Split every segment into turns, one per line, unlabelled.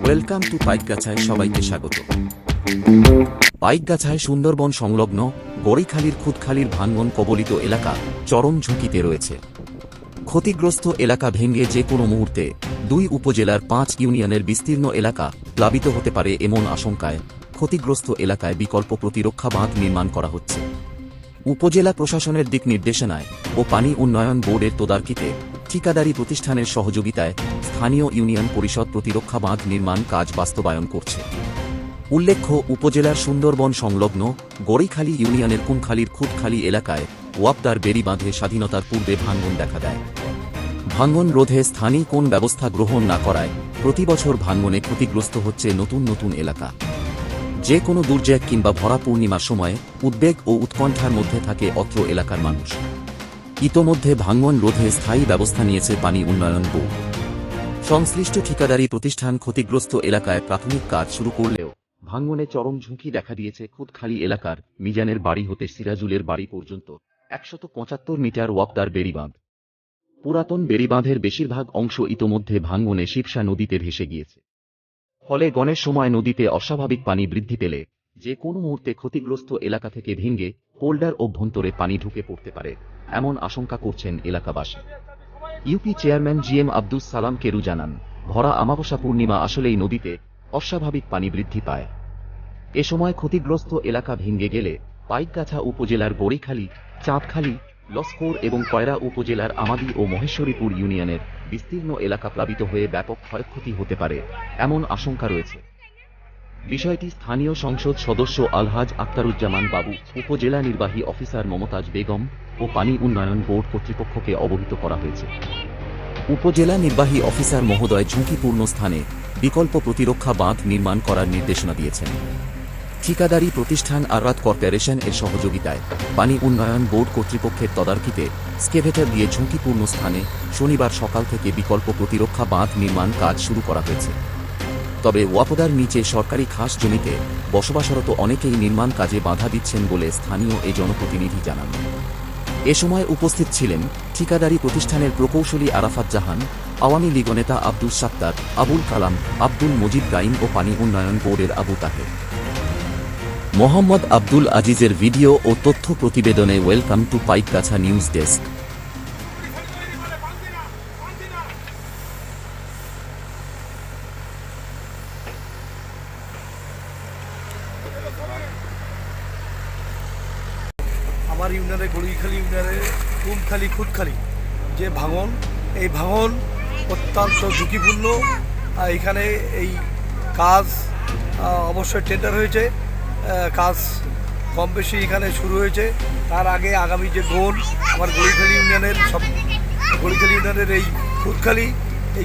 Welcome to পাইকগাছায় সবাইকে স্বাগত। পাইকগাছায় সুন্দরবন সংলগ্ন গড়িখালির খুদখালির ভাঙ্গন কবলিত এলাকা চরম ঝুঁকিতে রয়েছে। ক্ষতিগ্রস্ত এলাকা ভেঙে যে কোনো মুহূর্তে দুই উপজেলার 5 ইউনিয়নের বিস্তীর্ণ এলাকা প্লাবিত হতে পারে এমন আশঙ্কায় ক্ষতিগ্রস্ত এলাকায় বিকল্প প্রতিরক্ষা বাঁধ নির্মাণ করা হচ্ছে। উপজেলা প্রশাসনের দিক নির্দেশনায় ও পানি উন্নয়ন বোর্ডের তদারকিতে ঠিকাদারি প্রতিষ্ঠানের সহযোগিতায় স্থানীয় ইউনিয়ন পরিষদ প্রতিরক্ষা বাঁধ নির্মাণ কাজ বাস্তবায়ন করছে। উল্লেখ্য, উপজেলার সুন্দরবন সংলগ্ন গড়িখালি ইউনিয়নের কুমখালির খুদখালি এলাকায় ওয়াপদার বেড়ি বাঁধে স্বাধীনতার পূর্বে ভাঙ্গন দেখা দেয়। ভাঙ্গন রোধে স্থানীয় কোন ব্যবস্থা গ্রহণ না করায় প্রতিবছর ভাঙ্গনে ক্ষতিগ্রস্ত হচ্ছে নতুন নতুন এলাকা। যে কোনো দুর্যোগ কিংবা ভরা পূর্ণিমার সময়ে উদ্বেগ ও উৎকণ্ঠার মধ্যে থাকে অত্র এলাকার মানুষ। ইতোমধ্যে ভাঙ্গন রোধে স্থায়ী ব্যবস্থা নিয়েছে পানি উন্নয়ন বোর্ড। সংশ্লিষ্ট ঠিকাদারি প্রতিষ্ঠান ক্ষতিগ্রস্ত এলাকায় প্রাথমিক কাজ শুরু করলেও ভাঙ্গনে চরম ঝুঁকি দেখা দিয়েছে খুদখালি এলাকার মিজানের বাড়ি হতে সিরাজুলের বাড়ি পর্যন্ত 175 মিটার ওয়াপদার বেড়িবাঁধ। পুরাতন বেড়িবাঁধের বেশিরভাগ অংশ ইতোমধ্যে ভাঙ্গনে শিবসা নদীতে ভেসে গিয়েছে। ফলে গণের সময় নদীতে অস্বাভাবিক পানি বৃদ্ধি পেলে যে কোনো মুহূর্তে ক্ষতিগ্রস্ত এলাকা থেকে ভেঙে পোল্ডার অভ্যন্তরে পানি ঢুকে পড়তে পারে এমন আশঙ্কা করছেন এলাকাবাসী। UP chairman GM Abdus Salam Carew জানান, ভরা আমাবস্যা পূর্ণিমা আসলেই নদীতে অস্বাভাবিক পানি বৃদ্ধি পায়। এ সময় ক্ষতিগ্রস্ত এলাকা ভেঙে গেলে পাইকগাছা উপজেলার গড়িখালি, চাঁদখালি, লস্কর এবং কয়রা উপজেলার আমাদি ও মহেশ্বরীপুর ইউনিয়নের বিস্তীর্ণ এলাকা প্লাবিত হয়ে ব্যাপক ক্ষয়ক্ষতি হতে পারে এমন আশঙ্কা রয়েছে। বিষয়টি স্থানীয় সংসদ সদস্য আলহাজ আখতারুজ্জামান বাবু, উপজেলা নির্বাহী অফিসার মমতাজ বেগম ও পানি উন্নয়ন বোর্ড কর্তৃপক্ষকে অবহিত করা হয়েছে। উপজেলা নির্বাহী অফিসার মহোদয় ঝুঁকিপূর্ণ স্থানে বিকল্প প্রতিরক্ষা বাঁধ নির্মাণ করার নির্দেশনা দিয়েছেন। ঠিকাদারি প্রতিষ্ঠান আররাত কর্পোরেশন এর সহযোগিতায় পানি উন্নয়ন বোর্ড কর্তৃপক্ষের তদারকিতে স্কেভেটার দিয়ে ঝুঁকিপূর্ণ স্থানে শনিবার সকাল থেকে বিকল্প প্রতিরক্ষা বাঁধ নির্মাণ কাজ শুরু করা হয়েছে। তবে ওয়াপদার নিচে সরকারি খাস জমিতে বসবাসরত অনেকেই নির্মাণ কাজে বাধা দিচ্ছেন বলে স্থানীয় এই জনপ্রতিনিধি জানান। এ সময় উপস্থিত ছিলেন ঠিকাদারি প্রতিষ্ঠানের প্রকৌশলী আরাফাত জাহান, আওয়ামী লীগ নেতা আব্দুস সাত্তার, আবুল কালাম, আব্দুল মজিদ গাইম ও পানি উন্নয়ন বোর্ডের আবু তাহের। মোহাম্মদ আব্দুল আজিজের ভিডিও ও তথ্য প্রতিবেদনে welcome to Paikgachha news desk.
আমার ইউনিয়নে গড়িখালি ইউনিয়নের কুমখালি খুদখালি যে ভাঙন, এই ভাঙন অত্যন্ত ঝুঁকিপূর্ণ। এখানে এই কাজ অবশ্যই টেন্ডার হয়েছে, কাজ কম বেশি এখানে শুরু হয়েছে। তার আগে আগামী যে গোল আমার গড়িখালি ইউনিয়নের এই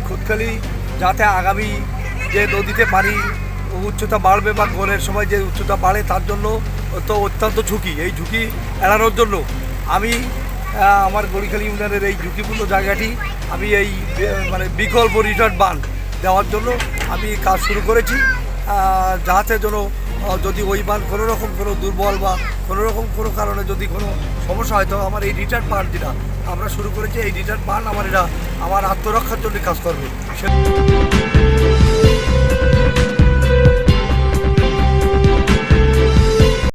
খুদখালি যাতে আগামী যে নদীতে পানি উচ্চতা বাড়বে বা গোলের সময় যে উচ্চতা বাড়ে তার জন্য তো অত্যন্ত ঝুঁকি। এই ঝুঁকি এড়ানোর জন্য আমি আমার গড়িখালি ইউনিয়নের এই ঝুঁকিপূর্ণ জায়গাটি আমি এই বিকল্প রিটার্ন বাঁধ দেওয়ার জন্য আমি কাজ শুরু করেছি, যাতে যেন যদি ওই বাঁধ কোনো রকম কোনো দুর্বল বা কোনো রকম কোনো কারণে যদি কোনো সমস্যা হয় তো আমার এই রিটার্ন বাঁধ যেটা আমরা শুরু করেছি, এই রিটার্ন বাঁধ আমার আত্মরক্ষার জন্য কাজ করবে।